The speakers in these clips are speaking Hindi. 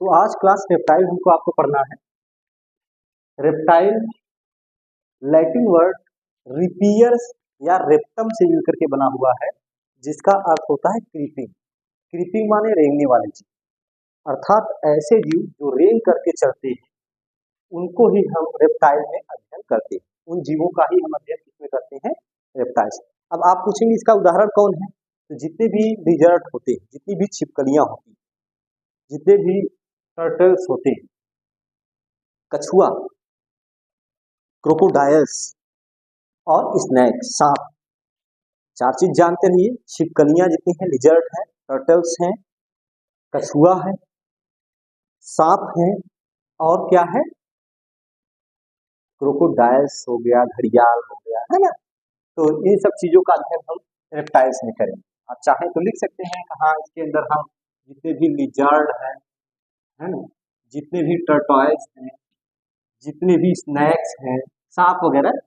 तो आज क्लास रेप्टाइल हमको आपको पढ़ना है। रेप्टाइल लैटिन वर्ड रिपियर्स या रेप्टम से मिलकर के बना हुआ है, जिसका अर्थ होता है क्रीपिंग। क्रीपिंग माने रेंगने वाले जीव, अर्थात ऐसे जीव जो रेंग करके चलते हैं, उनको ही हम रेप्टाइल में अध्ययन करते हैं। उन जीवों का ही हम अध्ययन किसमें करते हैं? रेप्टाइल्स। अब आप पूछेंगे इसका उदाहरण कौन है? तो जितने भी लिजर्ड होते हैं, जितनी भी छिपकलियां होती हैं, जितने भी टर्टल्स होते हैं, कछुआ, क्रोकोडाइल्स और स्नैक, सांप, चार चीज जानते रहिए। छिपकलियां जितनी हैं, लिजर्ड है, टर्टल्स हैं, कछुआ है, सांप है और क्या है? क्रोकोडाइल्स हो गया, घड़ियाल हो गया, है ना। तो इन सब चीजों का अध्ययन हम रेप्टाइल्स में करेंगे। आप चाहें तो लिख सकते हैं कहाँ इसके अंदर हम जितने भी लिजर्ड है ना, जितने भी टर्टॉइल्स हैं, जितने भी स्नैक्स हैं, सांप वगैरह,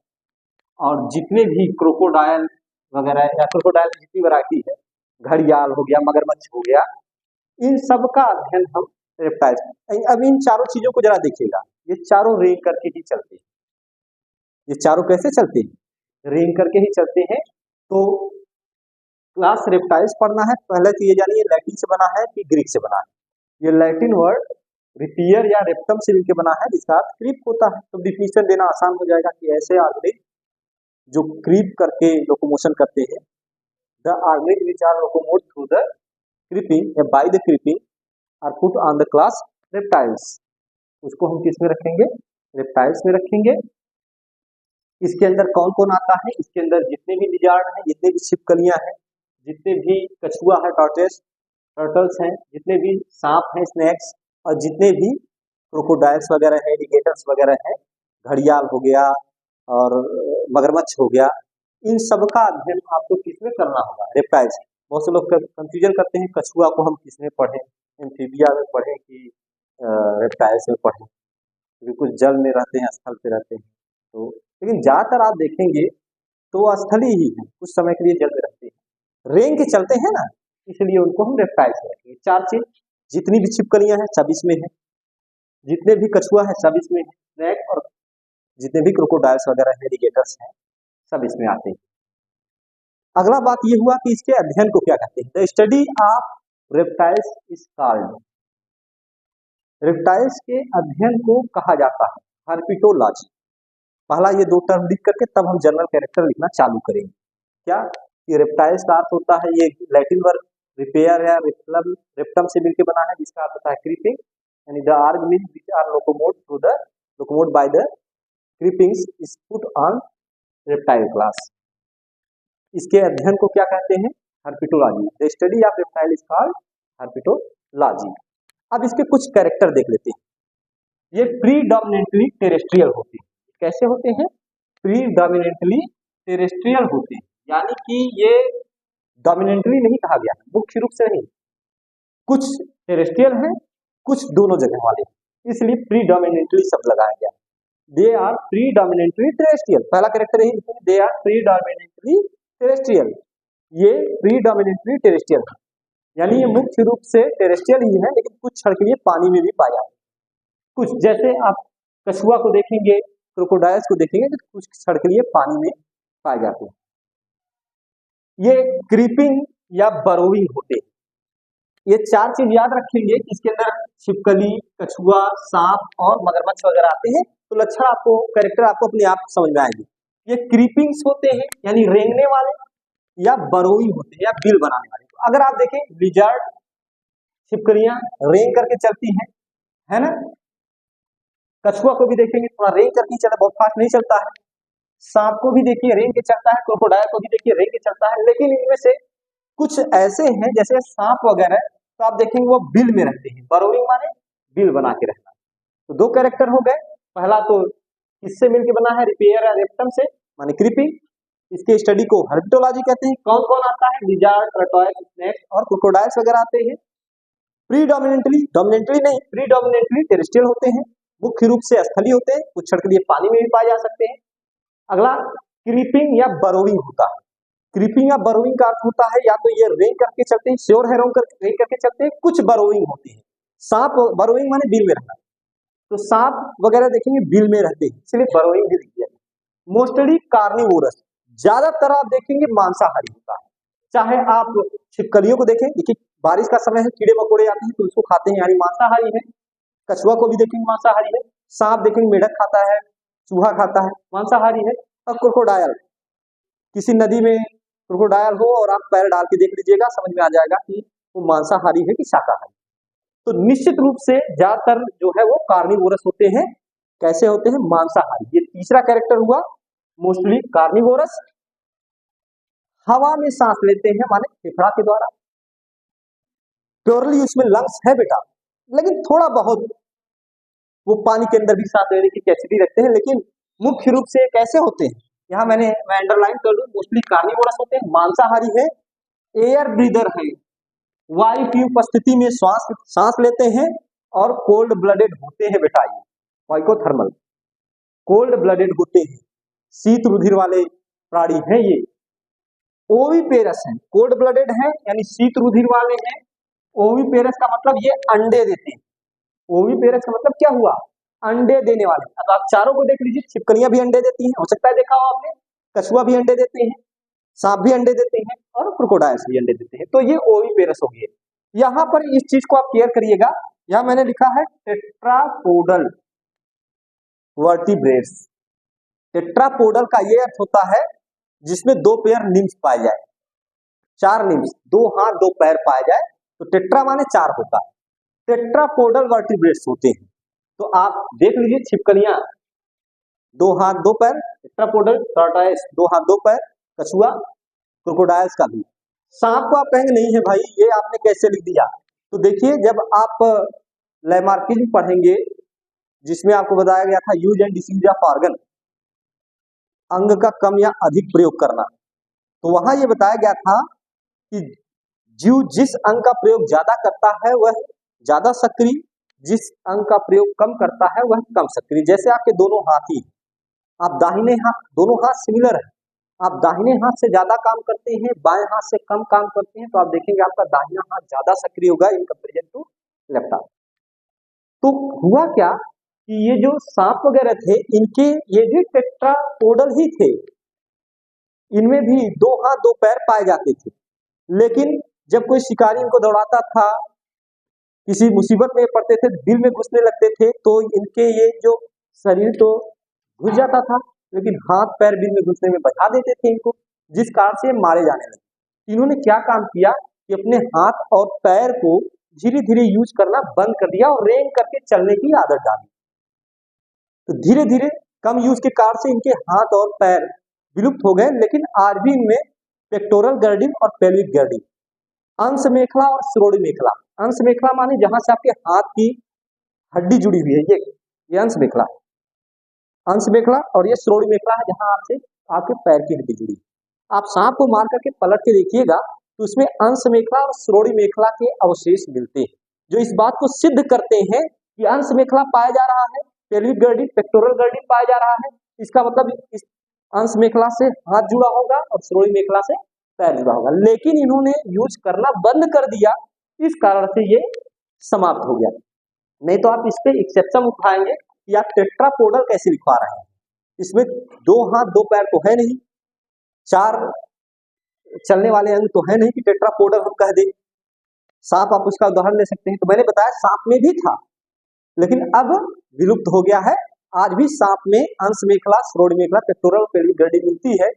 और जितने भी क्रोकोडाइल वगैरह या क्रोकोडाइल की जितनी वैरायटी है, घड़ियाल हो गया, मगरमच्छ हो गया, इन सब का अध्ययन हम रेप्टाइल्स में। अब इन चारों चीजों को जरा देखिएगा, ये चारों रेंग करके ही चलते हैं। ये चारों कैसे चलते हैं? रेंग करके ही चलते हैं। तो क्लास रेप्टाइल्स पढ़ना है, पहले तो ये जानिए लैटिन से बना है कि ग्रीक से बना है। ये लैटिन वर्ड रिपियर या रेप्टम से मिलकर बना है, जिसका अर्थ क्रीप होता है। तो डिफिनेशन देना आसान हो जाएगा कि ऐसे ऑर्गेनिज्म जो क्रीप करके लोकोमोशन करते हैं, the organism which are locomote through the creeping या by the creeping are put on the class reptiles. उसको हम किस में रखेंगे? रेप्टाइल्स में रखेंगे। इसके अंदर कौन कौन आता है? इसके अंदर जितने भी लिजार्ड हैं, जितने भी छिपकलियां हैं, जितने भी कछुआ है, टर्टल्स हैं, जितने भी सांप हैं, स्नैक्स, और जितने भी क्रोकोडाइल्स वगैरह है, एलिगेटर्स वगैरह है, घड़ियाल हो गया और मगरमच्छ हो गया, इन सब का अध्ययन आपको किसमें करना होगा? रेप्टाइल्स। बहुत से लोग कंफ्यूजन करते हैं, कछुआ को हम किसमें पढ़ें, एम्फीबिया में पढ़ें कि रेप्टाइल्स में पढ़ें, क्योंकि कुछ जल में रहते हैं, स्थल पे रहते हैं। तो लेकिन ज्यादातर आप देखेंगे तो वो स्थलीय ही है, कुछ समय के लिए जल में रहते हैं, रेंग के चलते हैं ना, इसलिए उनको हम रेप्टाइल्स में रखेंगे। चार चीज, जितनी भी छिपकलियां हैं सब इसमें है, जितने भी कछुआ है सब इसमें है, स्नैक, और जितने भी क्रोकोडाइल्स वगैरह है, एलिगेटर्स हैं, सब इसमें आते हैं। अगला बात ये हुआ कि इसके अध्ययन को क्या कहते हैं? The study of reptiles is called. Reptiles के अध्ययन को कहा जाता है हर्पिटोलॉजी। पहला ये दो टर्म लिख करके तब हम जनरल कैरेक्टर लिखना चालू करेंगे। क्या? ये रेप्टाइल्स का अर्थ होता है, ये लैटिन वर्ड रिपेयर या रेप्टम से मिलकर बना है, जिसका अर्थ होता है क्रीपिंग, यानी the organism which are locomote by the creepings is put on reptile class. इसके अध्ययन को क्या कहते हैं? Herpetology. The study of reptile is called herpetology. अब इसके कुछ कैरेक्टर देख लेते हैं। ये प्रीडोमिनेंटली टेरेस्ट्रियल होते हैं। कैसे होते हैं? प्रीडोमिनेंटली टेरेस्ट्रियल होते हैं, यानी कि ये डोमिनेंटली नहीं कहा गया, मुख्य रूप से नहीं, कुछ टेरेस्ट्रियल है, कुछ दोनों जगह वाले, इसलिए प्रीडोमिनेंटली शब्द लगाया गया। They are predominantly terrestrial. पहला कैरेक्टर यही, दे आर प्रीडोमिनेंटली टेरेस्ट्रियल। ये प्रीडोमिनेंटली टेरेस्ट्रियल है, यानी ये मुख्य रूप से टेरेस्ट्रियल ही है, लेकिन कुछ क्षण के लिए पानी में भी पाया जाता है। कुछ जैसे आप कछुआ को देखेंगे, क्रोकोडाइल्स को देखेंगे, तो कुछ क्षण के लिए पानी में पाए जाते हैं। ये क्रीपिंग या बरोइंग होते हैं। ये चार चीज याद रखेंगे, इसके अंदर छिपकली, कछुआ, सांप और मगरमच्छ वगैरह आते हैं, तो लक्षण आपको, कैरेक्टर आपको अपने आप समझ में आएगी। ये क्रीपिंग्स होते हैं, यानी रेंगने वाले, या बरोइंग होते हैं, या बिल बनाने वाले। तो अगर आप देखें, लिजर्ड, छिपकलियां रेंग करके चलती हैं, है ना। कछुआ को भी देखेंगे, थोड़ा रेंग करके चलता है, बहुत फास्ट नहीं चलता है। सांप को भी देखिए रेंग के चलता है, क्रोकोडाइल को भी देखिए रेंग के चलता है। लेकिन इनमें से कुछ ऐसे हैं, जैसे सांप वगैरह, तो आप देखेंगे वो बिल में रहते हैं। बरोइंग माने बिल बना के रहना। तो दो कैरेक्टर हो गए। पहला तो किससे मिलकर बना है? रिपेयर या रेप्टम से, माने क्रीपिंग। इसके स्टडी को हर्पिटोलॉजी कहते हैं। कौन कौन आता है? लिजर्ड, टर्टॉइल, स्नेक और क्रोकोडाइल्स वगैरह आते हैं। प्रीडोमिनेंटली, डोमिनेंटली नहीं, प्रीडोमिनेंटली टेरेस्ट्रियल होते हैं, मुख्य रूप से स्थलीय होते हैं, कुछ क्षण के लिए पानी में भी पाए जा सकते हैं। अगला क्रीपिंग या बरोइंग होता है। क्रीपिंग या बरोइंग का अर्थ होता है, या तो ये रेंग करके चलते हैं, श्योर है रेंग करके चलते हैं, कुछ बरोइंग होती है, सांप बरोइंग माने बिल में रहना, तो सांप वगैरह देखेंगे बिल में रहते हैं, इसलिए बरोइंग भी लिख दिया। मोस्टली कार्निवोरस, ज्यादातर आप देखेंगे मांसाहारी होता है। चाहे आप छिपकलियों को देखें, देखिए बारिश का समय है, कीड़े मकोड़े आते हैं तो उसको खाते हैं, यानी मांसाहारी है। कछुआ को भी देखेंगे मांसाहारी है। सांप देखेंगे मेढक खाता है, चूहा खाता है, मांसाहारी है। और क्रोकोडायल, किसी नदी में क्रोकोडायल हो और आप पैर डाल के देख लीजिएगा, समझ में आ जाएगा कि वो मांसाहारी है कि शाकाहारी। तो निश्चित रूप से ज्यादातर जो है वो कार्निवोरस होते हैं। कैसे होते हैं? मांसाहारी। ये तीसरा कैरेक्टर हुआ, मोस्टली कार्निवोरस। हवा में सांस लेते हैं माने फेफड़ा के द्वारा। प्योरली उसमें लंग्स है बेटा, लेकिन थोड़ा बहुत वो पानी के अंदर भी सांस लेने की कैपेसिटी रखते हैं, लेकिन मुख्य रूप से कैसे होते हैं, यहाँ मैं अंडरलाइन कर दूं, मोस्टली कार्निवोरस होते हैं, मांसाहारी है, एयर ब्रीदर है, वायु की उपस्थिति में सांस लेते हैं और कोल्ड ब्लडेड होते हैं बेटा। ये वाइकोथर्मल, कोल्ड ब्लडेड होते हैं, शीत रुधिर वाले प्राणी हैं ये। ओविपेरस है, कोल्ड ब्लडेड है यानी शीत रुधिर वाले हैं। ओविपेरस का मतलब ये अंडे देते हैं। ओविपेरस का मतलब क्या हुआ? अंडे देने वाले। अब आप चारों को देख लीजिए, छिपकलियां भी अंडे देती हैं, हो सकता है देखा हो आपने, कछुआ भी अंडे देते हैं, सांप भी अंडे देते हैं और क्रोकोडाइल्स भी अंडे देते हैं। तो ये ओविपेरस हो गए। यहाँ पर इस चीज को आप क्लियर करिएगा, यहाँ मैंने लिखा है टेट्रापोडल वर्टिब्रेट्स। टेट्रापोडल का ये अर्थ होता है जिसमें 2 पेयर लिम्स पाए जाए, 4 लिम्स, 2 हाथ 2 पैर पाए जाए, तो टेट्रा माने 4 होता है। टेट्रापोडल वर्टिब्रेट्स होते हैं। तो आप देख लीजिए, छिपकलियां 2 हाथ 2 पैर, टेट्रापोडल, टॉर्टोइस 2 हाथ 2 पैर, कछुआ, क्रोकोडाइल्स का भी। सांप को आप कहेंगे नहीं है भाई ये आपने कैसे लिख दिया, तो देखिए जब आप लैमार्किज्म पढ़ेंगे जिसमें आपको बताया गया था use and disuse of organ, अंग का कम या अधिक प्रयोग करना, तो वहां ये बताया गया था कि जीव जिस अंग का प्रयोग ज्यादा करता है वह ज्यादा सक्रिय, जिस अंग का प्रयोग कम करता है वह कम सक्रिय। जैसे आपके दोनों हाथ ही, आप दाहिने हाथ, दोनों हाथ सिमिलर है, आप दाहिने हाथ से ज्यादा काम करते हैं, बाएं हाथ से कम काम करते हैं, तो आप देखेंगे आपका दाहिना हाथ ज्यादा सक्रिय होगा इन कंपेरिजन टू लेफ्ट हाथ। तो हुआ क्या कि ये जो सांप वगैरह थे इनके ये भी टेट्रापोडल ही थे, इनमें भी 2 हाथ 2 पैर पाए जाते थे, लेकिन जब कोई शिकारी इनको दौड़ाता था, किसी मुसीबत में पड़ते थे, बिल में घुसने लगते थे, तो इनके ये जो शरीर तो घुस जाता था, लेकिन हाथ पैर बिल में घुसने में बचा देते थे इनको, जिस कारण से मारे जाने लगे। इन्होंने क्या काम किया कि अपने हाथ और पैर को धीरे धीरे यूज करना बंद कर दिया और रेंग करके चलने की आदत डाली। तो धीरे धीरे कम यूज के कारण से इनके हाथ और पैर विलुप्त हो गए, लेकिन आज भी इनमें पेक्टोरल गर्डिन और पेल्विक गर्डिन, अंश मेखला और श्रोणि मेखला। अंश मेखला माने जहां से आपके हाथ की हड्डी जुड़ी हुई है, ये अंश मेखला, अंश मेखला, और ये श्रोणि मेखला है जहां आपसे आपके पैर की हड्डी जुड़ी। आप सांप को मार करके पलट के देखिएगा तो उसमें अंश मेखला और श्रोणि मेखला के अवशेष मिलते हैं, जो इस बात को सिद्ध करते हैं कि अंश मेखला पाया जा रहा है, पेल्विक गर्डिन, पेक्टोरल गर्डिन पाया जा रहा है। इसका मतलब इस अंश मेखला से हाथ जुड़ा होगा और श्रोणि मेखला से पैर जुड़ा होगा, लेकिन इन्होंने यूज करना बंद कर दिया, इस कारण से ये समाप्त हो गया। नहीं तो आप इस पे एक्सेप्शन उठाएंगे कि आप टेट्रापोडल कैसे लिखवा रहे हैं, इसमें 2 हाथ 2 पैर तो है नहीं, 4 चलने वाले अंग तो है नहीं कि टेट्रापोडल हम कह दें। सांप आप उसका उदाहरण ले सकते हैं, तो मैंने बताया सांप में भी था, लेकिन अब विलुप्त हो गया है। आज भी सांप में अंश मेखला, श्रोणि मेखला, पेक्टोरल, पेल्विक गर्डिन मिलती है,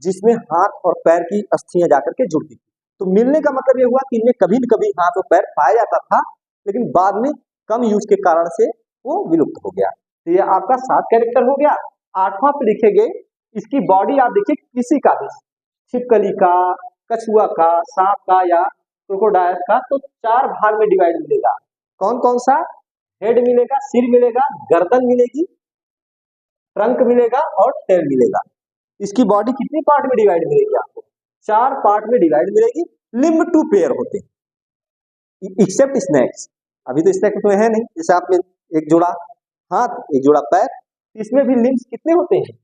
जिसमें हाथ और पैर की अस्थियां जाकर के जुड़ती थी। तो मिलने का मतलब ये हुआ कि इनमें कभी न कभी हाथ और पैर पाया जाता था, लेकिन बाद में कम यूज के कारण से वो विलुप्त हो गया। तो ये आपका 7 कैरेक्टर हो गया। 8वां पे लिखेंगे, इसकी बॉडी आप देखिए किसी का भी, छिपकली का, कछुआ का, सांप का या क्रोकोडाइल का, तो 4 भाग में डिवाइड मिलेगा। कौन कौन सा? हेड मिलेगा, सिर मिलेगा, गर्दन मिलेगी, ट्रंक मिलेगा और टेल मिलेगा। इसकी बॉडी कितनी पार्ट में डिवाइड मिलेगी आपको? 4 पार्ट में डिवाइड मिलेगी। लिम्ब 2 पेयर होते हैं एक्सेप्ट स्नैक्स। अभी तो स्नैक्स में है नहीं, जैसे आप में एक जोड़ा हाथ एक जोड़ा पैर, इसमें भी लिम्स कितने होते हैं?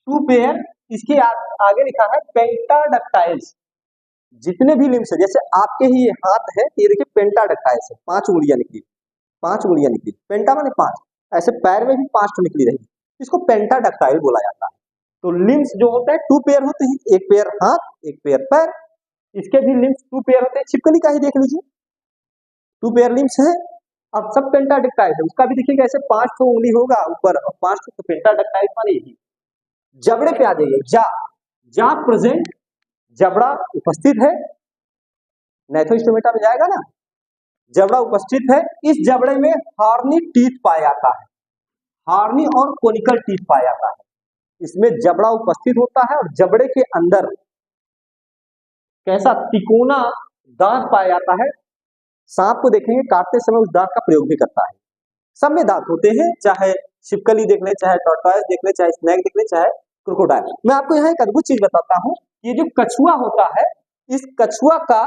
2 पेयर। इसके आगे लिखा है पेंटाडक्टाइल्स। जितने भी लिम्स है, जैसे आपके ही हाथ है, ये देखिए पेंटाडक्टाइल्स है, 5 उंगलियां निकली, 5 उंगलियां निकली, पेंटा माने 5, ऐसे पैर में भी 5 तो निकली रही, इसको पेंटाडक्टाइल बोला जाता है। तो लिम्स जो होते हैं 2 पेयर होते हैं, एक पेयर हाथ एक पेयर पैर, इसके भी लिम्स 2 पेयर होते हैं। छिपकली का ही देख लीजिए 2 पेयर लिम्स है और सब पेंटाडक्टाइल है, उसका भी देखिएगा ऐसे 5 तो उंगली होगा ऊपर और 5 तो पेंटाडक्टाइल माने यही। जबड़े पे आ जाइए, जा प्रेजेंट, जबड़ा उपस्थित है, नाइथोस्टोमेटा में जाएगा ना, जबड़ा उपस्थित है। इस जबड़े में हॉर्नी टीथ पाया जाता है, हॉर्नी और कोनिकल टीथ पाया जाता है, इसमें जबड़ा उपस्थित होता है और जबड़े के अंदर कैसा तिकोना दांत पाया जाता है। सांप को देखेंगे काटते समय उस दांत का प्रयोग भी करता है। सब में दांत होते हैं, चाहे छिपकली देख ले, चाहे टॉर्टोइस देख ले, चाहे स्नेक देख ले, चाहे क्रोकोडाइल। मैं आपको यहाँ एक अद्भुत चीज बताता हूँ, ये जो कछुआ होता है, इस कछुआ का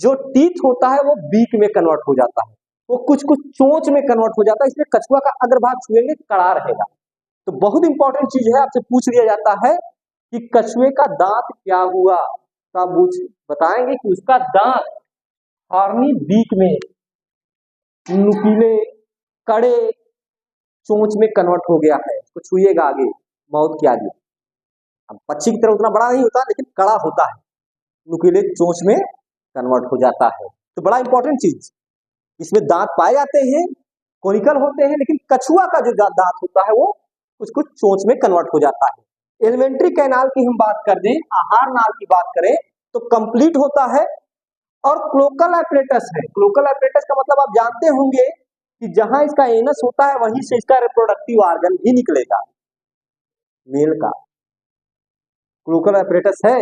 जो टीथ होता है वो बीक में कन्वर्ट हो जाता है, वो कुछ कुछ चोंच में कन्वर्ट हो जाता है, इसलिए कछुआ का अग्रभाग छुएंगे कड़ा रहेगा। तो बहुत इंपॉर्टेंट चीज है, आपसे पूछ लिया जाता है कि कछुए का दांत क्या हुआ, तो आप बताएंगे कि उसका दांत हॉर्नी बीक में नुकीले कड़े चोंच में कन्वर्ट हो गया है। तो छुइएगा आगे माउथ के आगे, अब पक्षी की तरह उतना बड़ा नहीं होता लेकिन कड़ा होता है, नुकीले चोंच में कन्वर्ट हो जाता है। तो बड़ा इंपॉर्टेंट चीज, इसमें दांत पाए जाते हैं, कोनिकल होते हैं, लेकिन कछुआ का जो दांत होता है वो कुछ कुछ चोंच में कन्वर्ट हो जाता है। एलिमेंट्री कैनाल की हम बात कर दें, आहार नाल की बात करें तो कंप्लीट होता है और क्लोकल एपरेटस है। क्लोकल एपरेटस का मतलब आप जानते होंगे कि जहां इसका एनस होता है वहीं से इसका रिप्रोडक्टिव ऑर्गन भी निकलेगा, मेल का क्लोकल एपरेटस है,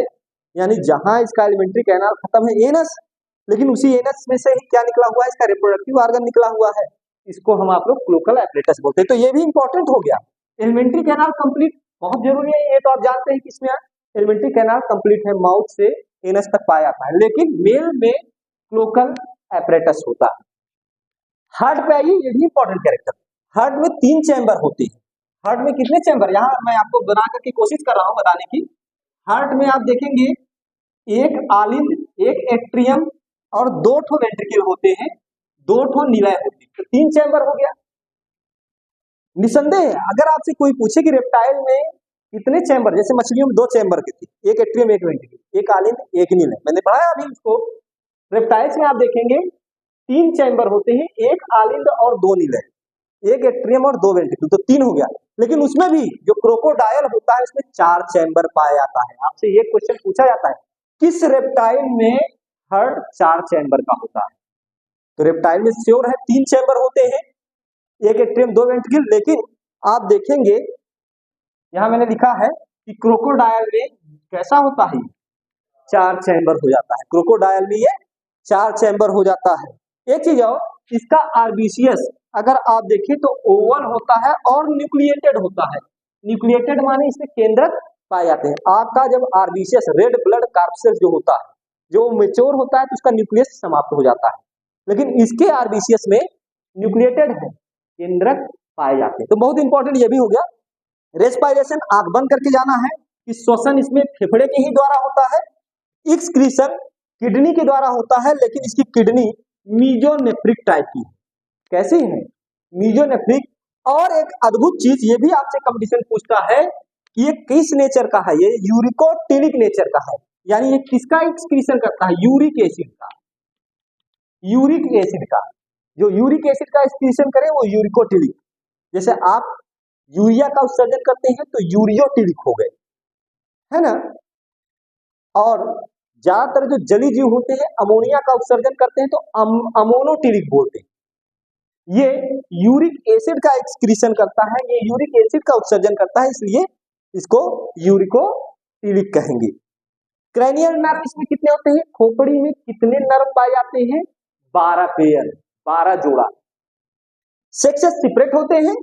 यानी जहां इसका एलिमेंट्री कैनाल खत्म है एनस, लेकिन उसी एनस में से ही क्या निकला हुआ है, इसका रिप्रोडक्टिव ऑर्गन निकला हुआ है, इसको हम आप लोग क्लोकल एपरेटस बोलते हैं। तो ये भी इंपॉर्टेंट हो गया। एलिमेंट्री कैनाल कंप्लीट बहुत जरूरी है, ये तो आप जानते हैं कि इसमें एलिमेंट्री कैनाल कंप्लीट है, माउथ से एनस तक पाया जाता है, लेकिन मेल में क्लोकल एपरेटस होता है। हार्ट पे आइए, ये भी इंपॉर्टेंट कैरेक्टर। हार्ट में 3 चैम्बर होते हैं। हार्ट में कितने चैम्बर, यहाँ मैं आपको बना करके कोशिश कर रहा हूं बताने की। हार्ट में आप देखेंगे एक आलिंद, एक एट्रियम और 2 ठो वेंट्रिकल होते हैं, 2 ठो निलय होती है, तो 3 चैम्बर हो गया। निसंदेह अगर आपसे कोई पूछे कि रेप्टाइल में कितने चैम्बर, जैसे मछलियों में 2 चैम्बर के थे, एक एट्रियम एक वेंट्रिकल, एक आलिंद एक निलय, मैंने पढ़ाया अभी उसको। रेप्टाइल्स में आप देखेंगे 3 चैम्बर होते हैं, एक आलिंद और 2 निलय, एक एट्रियम और 2 वेंट्रिकल, तो 3 हो गया। लेकिन उसमें भी जो क्रोकोडाइल होता है उसमें 4 चैम्बर पाया जाता है। आपसे ये क्वेश्चन पूछा जाता है किस रेप्टाइल में हार्ट 4 चैम्बर का होता है, तो रेप्टाइल में श्योर है 3 चैम्बर होते हैं, एक एट्रियम 2 वेंट्रिकल। लेकिन आप देखेंगे यहां मैंने लिखा है कि क्रोकोडाइल में कैसा होता है, 4 चैम्बर हो जाता है, क्रोकोडाइल में ये 4 चैम्बर हो जाता है। एक चीज और, इसका आरबीसीएस अगर आप देखें तो ओवल होता है और न्यूक्लिएटेड होता है। न्यूक्लिएटेड माने इसमें केंद्रक पाए जाते हैं। आपका जब आरबीसीएस रेड ब्लड कार्पसेल्स जो होता है, जो मेच्योर होता है तो उसका न्यूक्लियस समाप्त हो जाता है, लेकिन इसके आरबीसीएस में न्यूक्लिएटेड है, केंद्रक पाए जाते हैं। तो बहुत इंपॉर्टेंट ये भी हो गया। रेस्पायरेशन आंख बंद करके जाना है कि श्वसन इसमें फेफड़े के ही द्वारा होता है, एक्सक्रीशन किडनी के द्वारा होता है, लेकिन इसकी किडनी मीजोनेफ्रिक टाइप की है। कैसी है, मीजोनेफ्रिक। और एक अद्भुत चीज ये भी आपसे कंपटीशन पूछता है कि ये किस नेचर का है, ये यूरिकोटिलिक नेचर का है, यानी ये किसका एक्सक्रीशन करता है, यूरिक एसिड का। यूरिक एसिड का, जो यूरिक एसिड का एक्सक्रीशन करे वो यूरिकोटिलिक। जैसे आप यूरिया का उत्सर्जन करते हैं तो यूरियोटिलिक हो गए, है ना। और ज्यादातर जो जली जीव होते हैं अमोनिया का उत्सर्जन करते हैं तो अमोनोटिलिक बोलते हैं। ये यूरिक एसिड का एक्सक्रीशन करता है, ये यूरिक एसिड का उत्सर्जन करता है, इसलिए इसको यूरिकोटिलिक कहेंगे। क्रैनियल नर्व इसमें कितने होते हैं, खोपड़ी में कितने नर्व पाए जाते हैं, 12 पेयर, 12 जोड़ा। सेक्सेस सेपरेट होते हैं,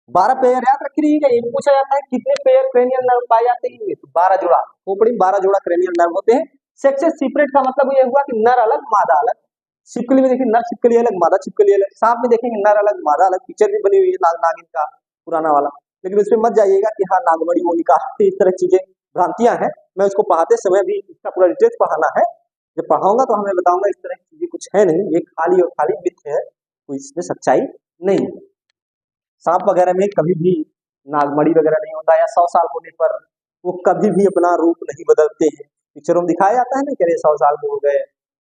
12 पेयर याद रखिएगा। ये पूछा जाता है कितने पेयर क्रैनियल नर्व पाए जाते हैं, तो 12 जोड़ा, खोपड़ी में 12 जोड़ा क्रैनियल नर्व होते हैं। सेक्सेस सेपरेट का मतलब ये हुआ कि नर अलग मादा अलग। छिपकली में देखिए नर छिपकली अलग, मादा छिपकली अलग। सांप में देखेंगे नर अलग मादा अलग, पिक्चर भी बनी हुई है नागिन का पुराना वाला, लेकिन उसमें मत जाइएगा कि हाँ नागमणि मोनिका, इस तरह चीजें भ्रांतियां हैं। मैं उसको पढ़ाते समय भी इसका पूरा डिटेल्स पढ़ाना है, जब पढ़ाऊंगा तो हमें बताऊंगा इस तरह की चीजें कुछ है नहीं, ये खाली और खाली मिथ है, कोई इसमें सच्चाई नहीं है। सांप वगैरह में कभी भी नागमणि वगैरह नहीं होता, या 100 साल होने पर वो कभी भी अपना रूप नहीं बदलते हैं। पिक्चरों में दिखाया जाता है ना कि अरे 100 साल के हो गए,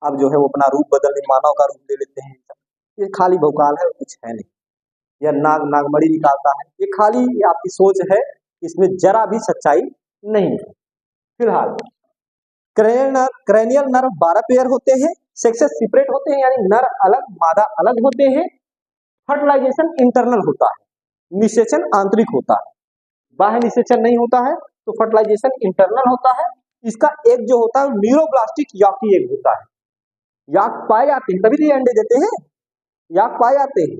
अब जो है वो अपना रूप बदलने मानव का रूप ले लेते हैं। ये खाली भौकाल है, कुछ है नहीं। या नागमणि निकालता है, ये खाली आपकी सोच है, इसमें जरा भी सच्चाई नहीं है। फिलहाल क्रेनियल नर्व 12 पेयर होते हैं, सेक्सेस सेपरेट होते हैं, यानी नर अलग मादा अलग होते हैं। फर्टिलाइजेशन इंटरनल होता है, निषेचन आंतरिक होता है, बाह्य निषेचन नहीं होता है, तो फर्टिलाइजेशन इंटरनल होता है। इसका एक जो होता है न्यूरोब्लास्टिक याकी एग होता है, याक पाए जाते हैं तभी तो ये अंडे देते हैं, याक पाए जाते हैं।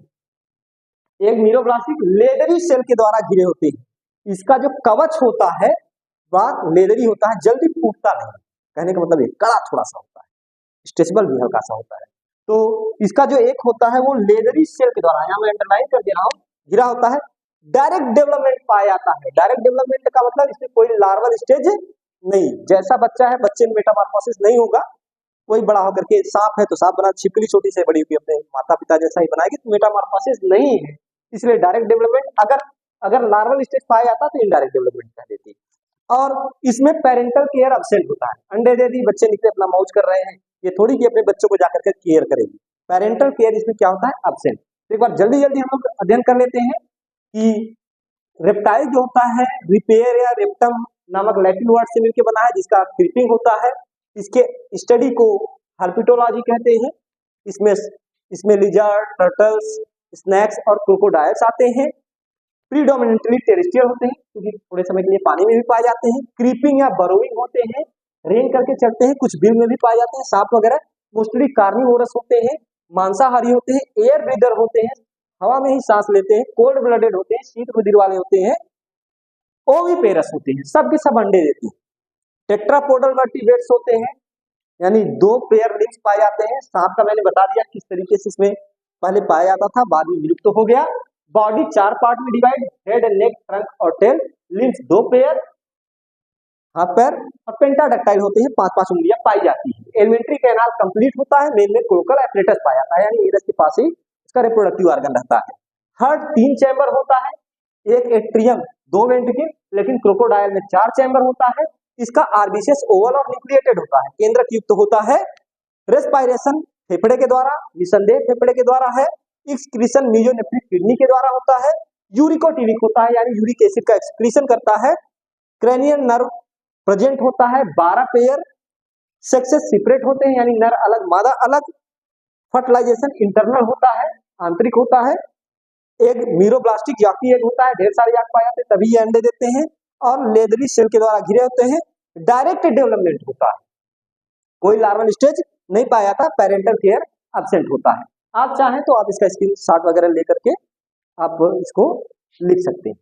एक न्यूरोब्लास्टिक लेदरी सेल के द्वारा घिरे होते हैं। इसका जो कवच होता है वह लेदरी होता है, जल्दी टूटता नहीं। कहने का मतलब ये कड़ा थोड़ा सा होता है, स्ट्रेचेबल भी हल्का सा होता है। तो इसका जो एक होता है वो लेदरी सेल के द्वारा, यहाँ मैं अंडरलाइन कर दे रहा हूँ, घिरा होता है। डायरेक्ट डेवलपमेंट पाया जाता है। डायरेक्ट डेवलपमेंट का मतलब इसमें कोई लार्वल स्टेज नहीं, जैसा बच्चा है बच्चे में मेटामॉर्फोसिस नहीं होगा। कोई बड़ा होकर के सांप है तो सांप बना, छिपकली छोटी से बड़ी हुई अपने माता पिता जैसा ही बनाएगी, तो मेटामॉर्फोसिस नहीं है। इसलिए डायरेक्ट डेवलपमेंट अगर लार्वल स्टेज पाया जाता तो इनडायरेक्ट डेवलपमेंट कह देती है। और इसमें पेरेंटल केयर एब्सेंट होता है। अंडे दे दी, बच्चे निकले अपना मौज कर रहे हैं, ये थोड़ी कि अपने बच्चों को जाकर के केयर करेगी। पेरेंटल केयर इसमें क्या होता है, एब्सेंट। एक बार जल्दी जल्दी हम लोग अध्ययन कर लेते हैं कि रेप्टाइल जो होता है रिपेयर या रेप्टम नामक लैटिन वर्ड से मिलकर बना है, जिसका क्रीपिंग होता है। इसके स्टडी को हर्पिटोलॉजी कहते हैं। इसमें लिजर्ड, टर्टल्स, स्नैक्स और क्रोकोडाइल्स आते हैं। प्रीडोमिनेंटली टेरेस्ट्रियल होते हैं, क्योंकि थोड़े समय के लिए पानी में भी पाए जाते हैं। क्रीपिंग या बरोइंग होते हैं, रेंग करके चलते हैं, कुछ बिल में भी पाए जाते हैं, सांप वगैरह। मोस्टली कार्निवोरस होते हैं, मांसाहारी होते हैं, एयर ब्रीदर होते हैं, हवा में ही सांस लेते हैं, कोल्ड ब्लडेड होते हैं, शीत रुधिर वाले होते हैं, ओविपेरस होते हैं, सब के सब अंडे देते हैं। टेट्रापोडल वर्टिब्रेट्स होते हैं, यानी 2 पेयर लिम्स पाए जाते हैं। सांप का मैंने बता दिया किस तरीके से इसमें पहले पाया जाता था, बाद में विलुप्त हो गया। बॉडी 4 पार्ट में डिवाइड, हेड, नेक, ट्रंक और टेल। लिम्स 2 पेयर, हाथ पैर, और पेंटाडक्टाइल होते हैं, 5-5 उंगलियां पाई जाती है। एलिमेंट्री कैनाल कंप्लीट होता है, मेन में कोरकल एपरेटस पाया जाता है, यानी एरस के पास ही इसका रिप्रोडक्टिव ऑर्गन रहता है। हार्ट 3 चैम्बर होता है, एक एट्रियम, 2 वेंट्रिकल, लेकिन क्रोकोडाइल में 4 चैम्बर होता है। इसका आर्बिशियस ओवल और न्यूक्लिएटेड होता है, केंद्रक युक्त होता है। रेस्पायरेशन फेफड़े के द्वारा, निसंदेह फेफड़े के द्वारा है। एक्सक्रीशन मीजोनेफ्रिक किडनी के द्वारा होता है। यूरिकोटिनिक होता है, यानी यूरिक एसिड का एक्सक्रीशन करता है। क्रेनियल नर्व प्रेजेंट होता है, 12 पेयर। सेक्सेस सेपरेट होते हैं, यानी नर अलग मादा अलग। फर्टिलाइजेशन इंटरनल होता है, आंतरिक होता है। एक मीरोब्लास्टिक याकी एग होता है, ढेर सारे याक पाए जाते हैं तभी ये अंडे देते हैं, और लेदरी सेल के द्वारा घिरे होते हैं। डायरेक्ट डेवलपमेंट होता है, कोई लार्वल स्टेज नहीं पाया जाता, पेरेंटल केयर एब्सेंट होता है। आप चाहें तो आप इसका स्क्रीनशॉट वगैरह लेकर के आप इसको लिख सकते हैं।